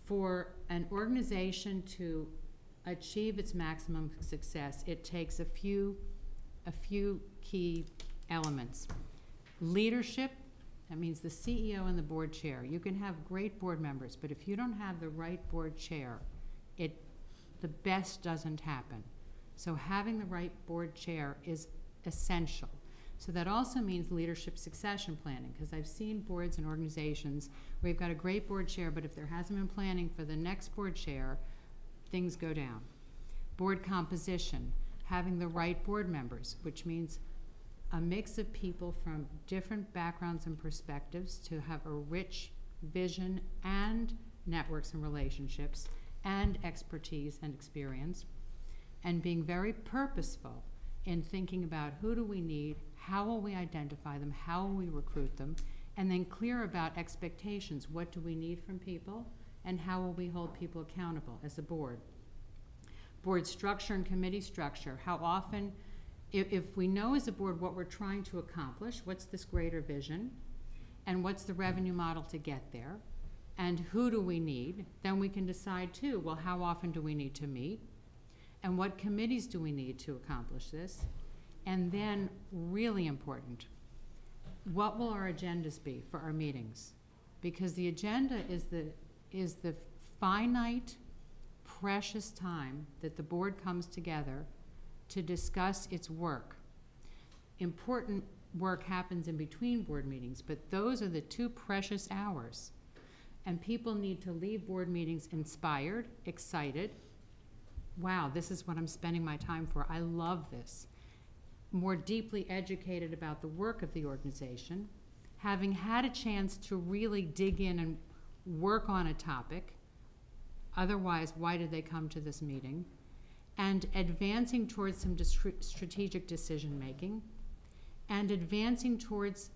For an organization to achieve its maximum success, it takes a few key elements. Leadership, that means the CEO and the board chair. You can have great board members, but if you don't have the right board chair, the best doesn't happen. So having the right board chair is essential. So that also means leadership succession planning, because I've seen boards and organizations where you've got a great board chair, but if there hasn't been planning for the next board chair, things go down. Board composition, having the right board members, which means a mix of people from different backgrounds and perspectives to have a rich vision and networks and relationships and expertise and experience, and being very purposeful in thinking about who do we need, how will we identify them, how will we recruit them, and then clear about expectations. What do we need from people, and how will we hold people accountable as a board? Board structure and committee structure. How often, if we know as a board what we're trying to accomplish, what's this greater vision, and what's the revenue model to get there, and who do we need, then we can decide too, well, how often do we need to meet, and what committees do we need to accomplish this? And then, really important, what will our agendas be for our meetings? Because the agenda is the finite, precious time that the board comes together to discuss its work. Important work happens in between board meetings, but those are the 2 precious hours. And people need to leave board meetings inspired, excited. Wow, this is what I'm spending my time for. I love this. More deeply educated about the work of the organization, having had a chance to really dig in and work on a topic. Otherwise, why did they come to this meeting? And advancing towards some strategic decision making, and advancing towards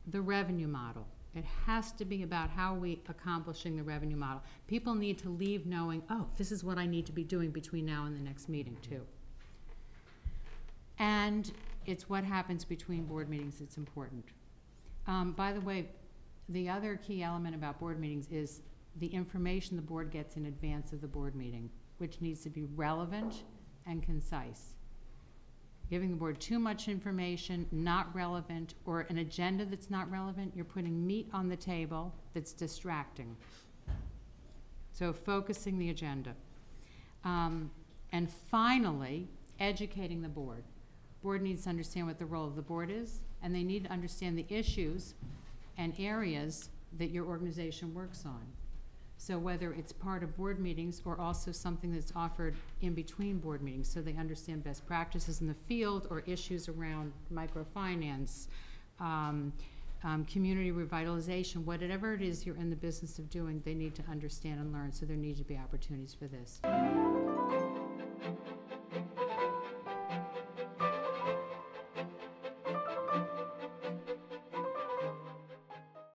the revenue model. It has to be about how we accomplishing the revenue model. People need to leave knowing, oh, this is what I need to be doing between now and the next meeting too. And it's what happens between board meetings that's important. By the way, the other key element about board meetings is the information the board gets in advance of the board meeting, which needs to be relevant and concise. Giving the board too much information, not relevant, or an agenda that's not relevant, you're putting meat on the table that's distracting. So focusing the agenda. And finally, educating the board. Board needs to understand what the role of the board is, and they need to understand the issues and areas that your organization works on. So whether it's part of board meetings or also something that's offered in between board meetings, so they understand best practices in the field or issues around microfinance, community revitalization, whatever it is you're in the business of doing, they need to understand and learn, so there need to be opportunities for this.